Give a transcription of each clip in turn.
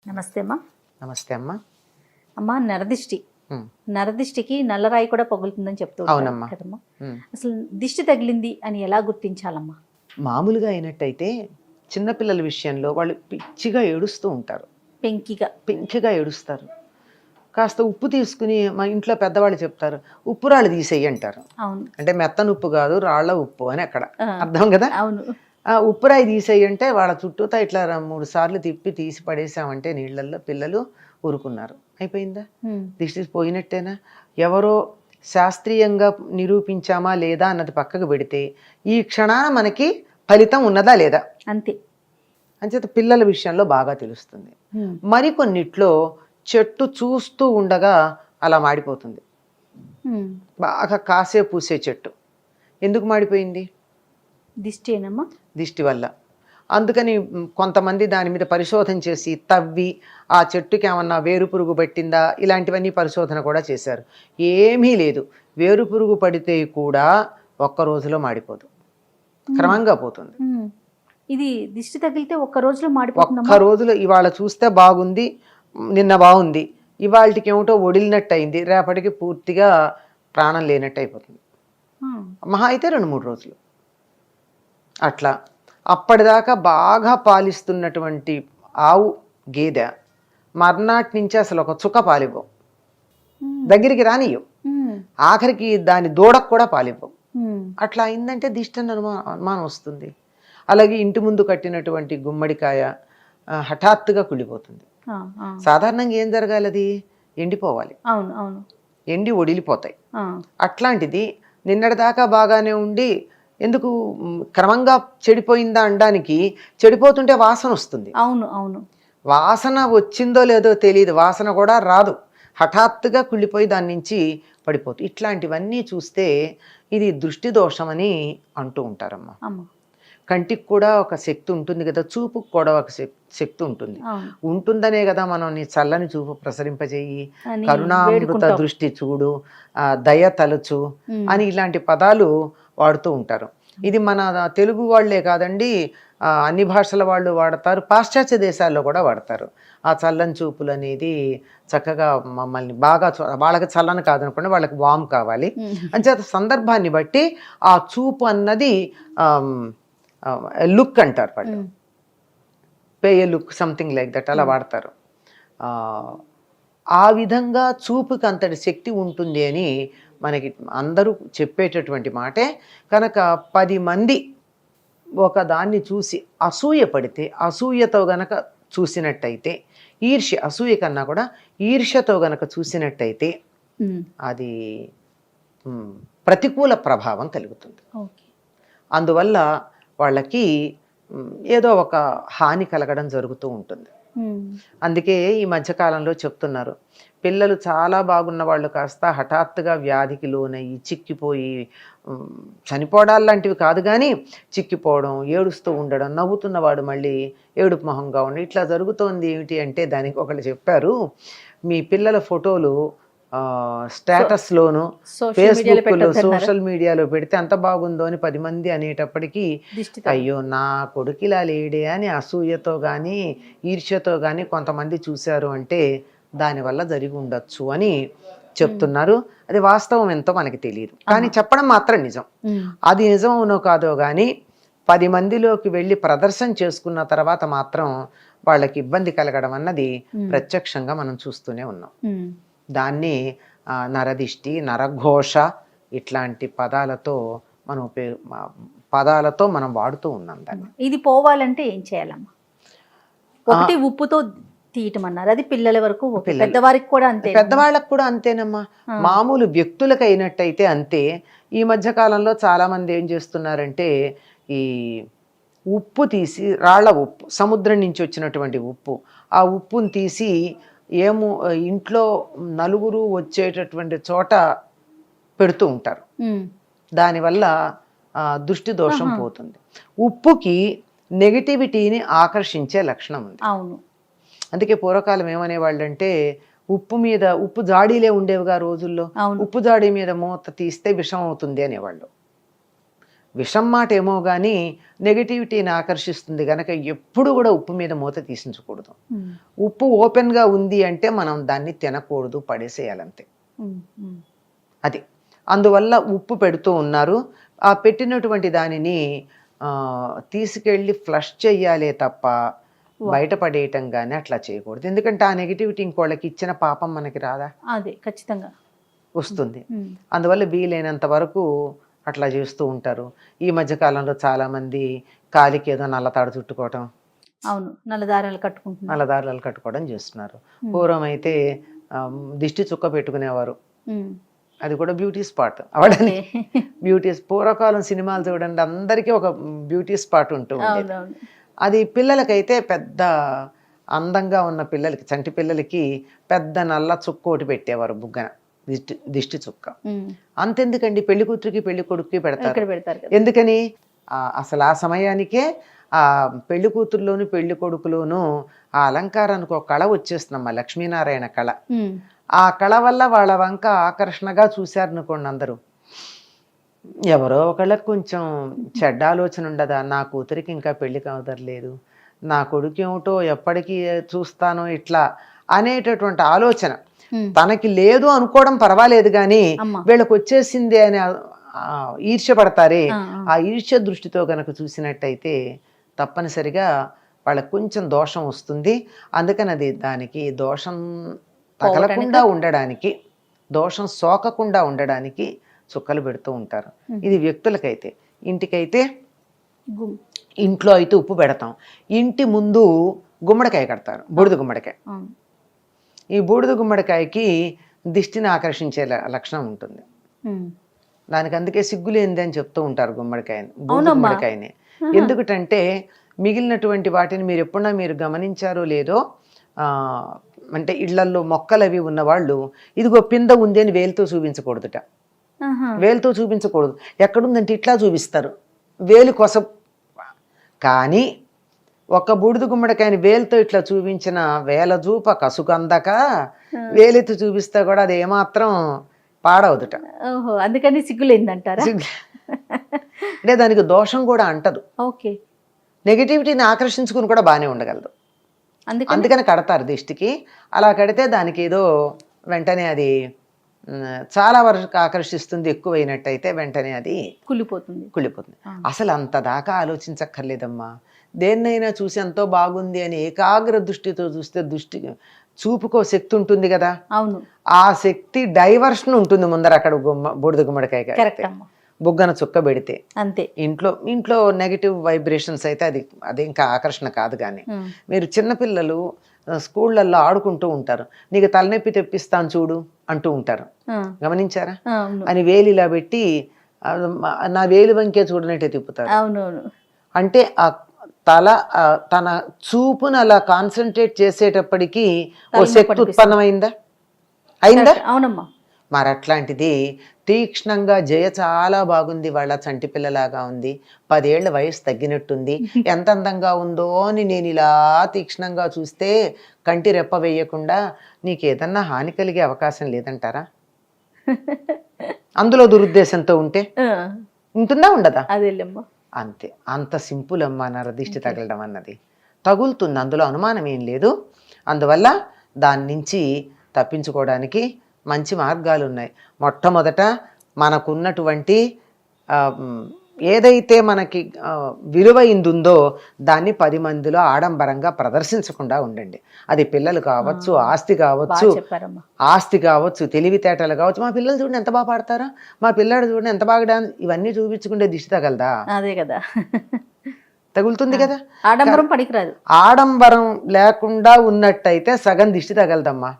నమస్తే అమ్మా. నమస్తే అమ్మా. అమ్మా, నరదిష్టి నరదిష్టికి నల్లరాయి కూడా పగులుతుందని చెప్తూ అవునమ్మా. కదమ్మా. అసలు దిష్టి తగిలింది అని ఎలా గుర్తించాలమ్మా? మామూలుగా అయినట్టయితే చిన్నపిల్లల విషయంలో వాళ్ళు పిచ్చిగా ఏడుస్తూ ఉంటారు, పెంకిగా ఏడుస్తారు. కాస్త ఉప్పు తీసుకుని మా ఇంట్లో పెద్దవాళ్ళు చెప్తారు, ఉప్పు రాళ్ళు తీసేయి అంటారు. అంటే మెత్తన ఉప్పు కాదు, రాళ్ల ఉప్పు అని అక్కడ అర్థం కదా. అవును. ఆ ఉప్పురాయి తీసేయి అంటే వాళ్ళ చుట్టూతా ఇట్లా 3 సార్లు తిప్పి తీసి పడేసామంటే నీళ్ళల్లో పిల్లలు ఊరుకున్నారు. అయిపోయిందా? దిష్టి పోయినట్టేనా? ఎవరో శాస్త్రీయంగా నిరూపించామా లేదా అన్నది పక్కకు పెడితే ఈ క్షణాన మనకి ఫలితం ఉన్నదా లేదా అంతే. అంచేత పిల్లల విషయంలో బాగా తెలుస్తుంది. మరికొన్నిట్లో చెట్టు చూస్తూ ఉండగా అలా మాడిపోతుంది. బాగా కాసే పూసే చెట్టు ఎందుకు మాడిపోయింది? దిష్టిేనమ్మా. దిష్టి వల్ల. అందుకని కొంతమంది దాని మీద పరిశోధన చేసి తవ్వి ఆ చెట్టుకి ఏమన్నా వేరు పురుగు పట్టిందా ఇలాంటివన్నీ పరిశోధన కూడా చేశారు. ఏమీ లేదు. వేరు పురుగు పడితే కూడా ఒక్క రోజులో మాడిపోదు, క్రమంగా పోతుంది. ఇది దిష్టి తగిలితే ఒక్క రోజులో మాడిపోతుంది. ఒక్క రోజులో ఇవాళ చూస్తే బాగుంది, నిన్న బాగుంది, ఇవాళకి ఏమిటో ఒడిలినట్టు అయింది, రేపటికి పూర్తిగా ప్రాణం లేనట్టు అయిపోతుంది. మహా అయితే 2-3 రోజులు అట్లా. అప్పటిదాకా బాగా పాలిస్తున్నటువంటి ఆవు గేదె మర్నాటి నుంచి అసలు ఒక చుక్క పాలివ్వవు, దగ్గరికి రానియవు, ఆఖరికి దాని దూడకు కూడా పాలివ్వవు. అట్లా అయిందంటే దిష్టి అని అనుమానం వస్తుంది. అలాగే ఇంటి ముందు కట్టినటువంటి గుమ్మడికాయ హఠాత్తుగా కుళ్ళిపోతుంది. సాధారణంగా ఏం జరగాలి? అది ఎండిపోవాలి, ఎండి ఒడిలిపోతాయి. అట్లాంటిది నిన్నటిదాకా బాగానే ఉండి ఎందుకు క్రమంగా చెడిపోయిందా అనడానికి, చెడిపోతుంటే వాసన వస్తుంది. అవును అవును. వాసన వచ్చిందో లేదో తెలియదు, వాసన కూడా రాదు, హఠాత్తుగా కుళ్ళిపోయి దాని నుంచి పడిపోతుంది. ఇట్లాంటివన్నీ చూస్తే ఇది దృష్టి దోషం అని అంటూ ఉంటారమ్మా. కంటికి కూడా ఒక శక్తి ఉంటుంది కదా, చూపుకు కూడా ఒక శక్తి ఉంటుంది. ఉంటుందనే కదా మనం నీ చల్లని చూపు ప్రసరింపజేయి, కరుణామృత దృష్టి చూడు, దయ తలచు అని ఇలాంటి పదాలు వాడుతూ ఉంటారు. ఇది మన తెలుగు వాళ్లే కాదండి, అన్ని భాషల వాళ్ళు వాడతారు, పాశ్చాత్య దేశాల్లో కూడా వాడతారు. ఆ చల్లని చూపులు అనేది చక్కగా మమ్మల్ని బాగా, వాళ్ళకి చల్లని కాదనుకోండి, వాళ్ళకి వామ్ కావాలి అంచేత సందర్భాన్ని బట్టి ఆ చూపు అన్నది లుక్ అంటారు వాళ్ళు, pay A look, something like that అలా వాడతారు. ఆ విధంగా చూపుకి అంతటి శక్తి ఉంటుంది అని మనకి అందరూ చెప్పేటటువంటి మాటే. కనుక 10 మంది ఒక దాన్ని చూసి అసూయ పడితే, అసూయతో గనక చూసినట్టయితే, ఈర్ష్య, అసూయ కన్నా కూడా ఈర్ష్యతో గనక చూసినట్టయితే అది ప్రతికూల ప్రభావం కలుగుతుంది. అందువల్ల వాళ్ళకి ఏదో ఒక హాని కలగడం జరుగుతూ ఉంటుంది. అందుకే ఈ మధ్యకాలంలో చెప్తున్నారు, పిల్లలు చాలా బాగున్న వాళ్ళు కాస్త హఠాత్తుగా వ్యాధికి లోనయ్యి చిక్కిపోయి చనిపోవడాలు లాంటివి కాదు కానీ చిక్కిపోవడం, ఏడుస్తూ ఉండడం, నవ్వుతున్నవాడు మళ్ళీ ఏడుపు మొహంగా ఉండి ఇట్లా జరుగుతోంది. ఏమిటి అంటే దానికి ఒకళ్ళు చెప్పారు, మీ పిల్లల ఫోటోలు స్టేటస్లోను ఫేస్బుక్లో సోషల్ మీడియాలో పెడితే అంత బాగుందో అని 10 మంది అనేటప్పటికీ అయ్యో నా కొడుకు ఇలా లేడే అని అసూయతో కానీ ఈర్ష్యతో కానీ కొంతమంది చూశారు అంటే దానివల్ల జరిగి ఉండొచ్చు అని చెప్తున్నారు. అది వాస్తవం ఎంతో మనకి తెలియదు, కానీ చెప్పడం మాత్రం నిజం. అది నిజమవునో కాదో కానీ 10 మందిలోకి వెళ్ళి ప్రదర్శన చేసుకున్న తర్వాత మాత్రం వాళ్ళకి ఇబ్బంది కలగడం అన్నది ప్రత్యక్షంగా మనం చూస్తూనే ఉన్నాం. దాన్ని నరదిష్టి, నరఘోష ఇట్లాంటి పదాలతో మనం వాడుతూ ఉన్నాం దాన్ని. ఇది పోవాలంటే ఏం చేయాలమ్మా? ఒకటి ఉప్పుతో తీయటం అన్నారు, అది పిల్లల వరకు, పెద్దవారికి కూడా అంతే. పెద్దవాళ్ళకు కూడా అంతేనమ్మా. మామూలు వ్యక్తులకు అయినట్టయితే అంతే. ఈ మధ్య కాలంలో చాలా మంది ఏం చేస్తున్నారంటే ఈ ఉప్పు తీసి, రాళ్ల ఉప్పు, సముద్రం నుంచి వచ్చినటువంటి ఉప్పు, ఆ ఉప్పుని తీసి ఇంట్లో నలుగురు వచ్చేటటువంటి చోట పెడుతూ ఉంటారు. దానివల్ల దృష్టి దోషం పోతుంది. ఉప్పుకి నెగిటివిటీని ఆకర్షించే లక్షణం ఉంది. అవును. అందుకే పూర్వకాలం ఏమనేవాళ్ళు అంటే, ఉప్పు జాడీలే ఉండేవిగా రోజుల్లో, ఉప్పు జాడీ మీద మూత తీస్తే విషం అవుతుంది అనేవాళ్ళు. విషం మాట ఏమో కానీ నెగటివిటీని ఆకర్షిస్తుంది కనుక ఎప్పుడు కూడా ఉప్పు మీద మూత తీసించకూడదు. ఉప్పు ఓపెన్గా ఉంది అంటే మనం దాన్ని తినకూడదు, పడేసేయాలంతే. అది అందువల్ల ఉప్పు పెడుతూ ఉన్నారు. ఆ పెట్టినటువంటి దానిని తీసుకెళ్ళి ఫ్లష్ చెయ్యాలే తప్ప బయటపడేయటం కానీ అట్లా చేయకూడదు. ఎందుకంటే ఆ నెగిటివిటీ ఇంకోళ్ళకి ఇచ్చిన పాపం మనకి రాదా? అదే ఖచ్చితంగా వస్తుంది. అందువల్ల వీలైనంత వరకు అట్లా చేస్తూ ఉంటారు. ఈ మధ్య కాలంలో చాలా మంది కాలికి ఏదో నల్లతాడు చుట్టుకోవటం, అవును, నల్లదారాలు కట్టుకోవడం చేస్తున్నారు. పూర్వం అయితే దిష్టి చుక్క పెట్టుకునేవారు, అది కూడా బ్యూటీ స్పాట్ అవడానికి. పూర్వకాలం సినిమాలు చూడండి, అందరికీ ఒక బ్యూటీ స్పాట్ ఉంటూ ఉండేది. అది పిల్లలకైతే పెద్ద అందంగా ఉన్న పిల్లలకి, చంటి పిల్లలకి పెద్ద నల్ల చుక్క ఒకటి పెట్టేవారు, బుగ్గన దిష్టి చుక్క. అంతెందుకండి, పెళ్లి కూతురికి పెళ్లి కొడుకుకి పెడతారు. ఎందుకని? అసలు ఆ సమయానికే ఆ పెళ్లి కూతురులోను పెళ్లి కొడుకులోను ఆ అలంకారానికి ఒక కళ వచ్చేస్తుందమ్మా, లక్ష్మీనారాయణ కళ. ఆ కళ వల్ల వాళ్ళ వంక ఆకర్షణగా చూశారనుకోండి అందరూ. ఎవరో ఒకళ్ళకి కొంచెం చెడ్డ ఆలోచన ఉండదా, నా కూతురికి ఇంకా పెళ్లి కావదర్లేదు, నా కొడుకు ఏమిటో ఎప్పటికీ చూస్తానో ఇట్లా అనేటటువంటి ఆలోచన తనకి లేదు అనుకోవడం పర్వాలేదు, కానీ వీళ్ళకి వచ్చేసింది అని ఈర్ష్యపడతారే, ఆ ఈర్ష్య దృష్టితో గనక చూసినట్టయితే తప్పనిసరిగా వాళ్ళకి కొంచెం దోషం వస్తుంది. అందుకని అది దానికి దోషం తగలకుండా ఉండడానికి, దోషం సోకకుండా ఉండడానికి చుక్కలు పెడుతూ ఉంటారు. ఇది వ్యక్తులకైతే. ఇంటికైతే ఇంట్లో అయితే ఉప్పు పెడతాం, ఇంటి ముందు గుమ్మడికాయ కడతారు, బూడిద గుమ్మడికాయ. ఈ బూడిద గుమ్మడికాయకి దిష్టిని ఆకర్షించే లక్షణం ఉంటుంది దానికి. అందుకే సిగ్గులేంది అని చెప్తూ ఉంటారు గుమ్మడికాయని, బూడిద గుమ్మడికాయని. ఎందుకంటే మిగిలినటువంటి వాటిని మీరు ఎప్పుడన్నా మీరు గమనించారో లేదో, అంటే ఇళ్లల్లో మొక్కలు అవి ఉన్నవాళ్ళు ఇదిగో పింద ఉంది అని వేలుతో చూపించకూడదుట. వేలుతో చూపించకూడదు, ఎక్కడుందంటే ఇట్లా చూపిస్తారు, వేలు కొస. కానీ ఒక బూడిద గుమ్మడికాయని వేలుతో ఇట్లా చూపించిన వేల చూప కసుకందక వేలెత్తి చూపిస్తే కూడా అది ఏమాత్రం పాడవదుట. అందుకని సిగ్గులేందంటారా? అంటే దానికి దోషం కూడా అంటదు. ఓకే, నెగిటివిటీని ఆకర్షించుకుని కూడా బాగానే ఉండగలదు. అందుకని కడతారు దిష్టికి. అలా కడితే దానికి ఏదో వెంటనే అది చాలా వరకు ఆకర్షిస్తుంది, ఎక్కువైనట్టయితే వెంటనే అది కుళ్ళిపోతుంది. అసలు అంత దాకా ఆలోచించక్కర్లేదమ్మా. దేన్నైనా చూసి ఎంతో బాగుంది అని ఏకాగ్ర దృష్టితో చూస్తే చూపుకో శక్తి ఉంటుంది కదా, అవును, ఆ శక్తి డైవర్షన్ ఉంటుంది ముందర. అక్కడ బూడిద గుమ్మడికాయ బుగ్గన చుక్క పెడితే అంతే. ఇంట్లో నెగిటివ్ వైబ్రేషన్స్ అయితే అది ఇంకా ఆకర్షణ కాదు. కానీ మీరు చిన్నపిల్లలు స్కూళ్ళల్లో ఆడుకుంటూ ఉంటారు, నీకు తలనొప్పి తెప్పిస్తాను చూడు అంటూ ఉంటారు, గమనించారా? అని వేలు ఇలా పెట్టి నా వేలు వంకే చూడనట్టే తిప్పుతారు. అంటే ఆ తన చూపును అలా కాన్సన్ట్రేట్ చేసేటప్పటికీ ఓ శక్తి ఉత్పన్నమైందా? అయిందా? అవునమ్మా. మరి అట్లాంటిది తీక్ష్ణంగా జయ చాలా బాగుంది, వాళ్ళ చంటి పిల్లలాగా ఉంది, 10 ఏళ్ల వయసు తగ్గినట్టుంది, ఎంత అందంగా ఉందో అని నేను ఇలా తీక్ష్ణంగా చూస్తే కంటి రెప్ప వేయకుండా నీకేదన్నా హాని కలిగే అవకాశం లేదంటారా? అందులో దురుద్దేశంతో ఉంటే ఉంటుందా, ఉండదా? అంతే. అంత సింపుల్ అమ్మా నరదిష్టి తగలడం అన్నది. తగులుతుంది, అందులో అనుమానం ఏం లేదు. అందువల్ల దాని నుంచి తప్పించుకోవడానికి మంచి మార్గాలు ఉన్నాయి. మొట్టమొదట మనకున్నటువంటి ఏదైతే మనకి విలువైందుందో దాన్ని 10 మందిలో ఆడంబరంగా ప్రదర్శించకుండా ఉండండి. అది పిల్లలు కావచ్చు, ఆస్తి కావచ్చు, తెలివితేటలు కావచ్చు. మా పిల్లలు చూడండి ఎంత బాగా పాడతారా, మా పిల్లాడు చూడండి ఎంత బాగా డాన్స్, ఇవన్నీ చూపించుకుంటే దిష్టి తగలదా? అదే కదా, తగులుతుంది కదా. ఆడంబరం పనికిరాదు. ఆడంబరం లేకుండా ఉన్నట్టయితే సగం దిష్టి తగలదమ్మా.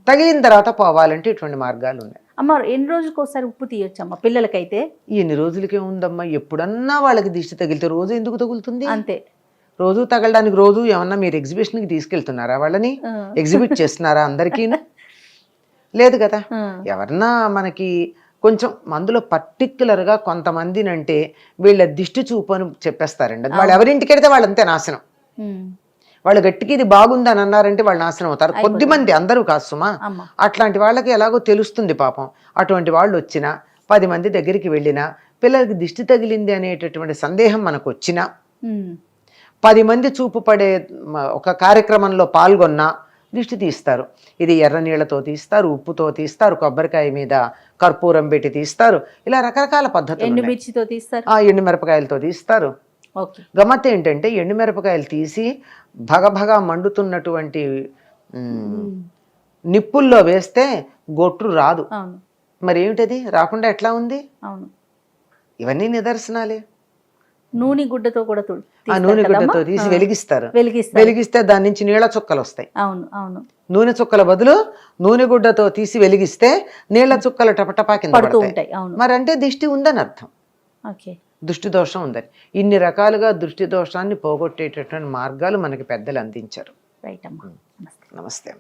తగిలిన తర్వాత పోవాలంటే ఇటువంటి మార్గాలు ఉన్నాయి. అమ్మ, ఎన్ని రోజులకు ఒకసారి ఉప్పు తీయొచ్చమ్మా పిల్లలకైతే? ఎన్ని రోజులకే ఉందమ్మా, ఎప్పుడన్నా వాళ్ళకి దిష్టి తగిలితే రోజు ఎందుకు తగులుతుంది? అంతే. రోజు తగలడానికి రోజు ఏమన్నా మీరు ఎగ్జిబిషన్కి తీసుకెళ్తున్నారా? వాళ్ళని ఎగ్జిబిట్ చేస్తున్నారా అందరికీ? లేదు కదా. ఎవరన్నా మనకి కొంచెం అందులో పర్టిక్యులర్గా కొంతమందినంటే వీళ్ళ దిష్టి చూపు అని చెప్పేస్తారండి. వాళ్ళు ఎవరింటికి వెళ్తే వాళ్ళంతే నాశనం. వాళ్ళు గట్టికి ఇది బాగుందని అన్నారంటే వాళ్ళు నాశనం అవుతారు. కొద్దిమంది, అందరూ కాదు సుమా. అట్లాంటి వాళ్ళకి ఎలాగో తెలుస్తుంది పాపం. అటువంటి వాళ్ళు వచ్చినా 10 మంది దగ్గరికి వెళ్ళినా పిల్లలకి దిష్టి తగిలింది అనేటటువంటి సందేహం మనకు వచ్చినా, ఉమ్. 10 మంది చూపు పడే ఒక కార్యక్రమంలో పాల్గొన్నా దిష్టి తీస్తారు. ఇది ఎర్ర నీళ్లతో తీస్తారు, ఉప్పుతో తీస్తారు, కొబ్బరికాయ మీద కర్పూరం పెట్టి తీస్తారు. ఇలా రకరకాల పద్ధతులు ఉన్నాయి. ఎండుమిర్చితో తీస్తారు. ఎండుమిరపకాయలతో తీస్తారు. ఓకే. గమ్మత్తు ఏంటంటే ఎండుమిరపకాయలు తీసి భగభగా మండుతున్నటువంటి నిప్పుల్లో వేస్తే గొట్టు రాదు. అవును. మరి ఏమిటది రాకుండా ఎట్లా ఉంది? అవును. ఇవన్నీ నిదర్శనాలే. నూనె గుడ్డతో కూడా ఆ నూనె గుడ్డతో తీసి వెలిగిస్తారు. వెలిగిస్తే దాని నుంచి నీళ్ళ చుక్కలు వస్తాయి. అవును. అవును. నూనె చుక్కల బదులు నూనె గుడ్డతో తీసి వెలిగిస్తే నీళ్ల చుక్కలు టపటపా కింద పడతాయి. మరి అంటే దిష్టి ఉందని అర్థం. ఓకే. దృష్టి దోషం ఉందని. ఇన్ని రకాలుగా దృష్టి దోషాన్ని పోగొట్టేటటువంటి మార్గాలు మనకి పెద్దలు అందించారు. రైట్ అమ్మా. నమస్తే. నమస్తే.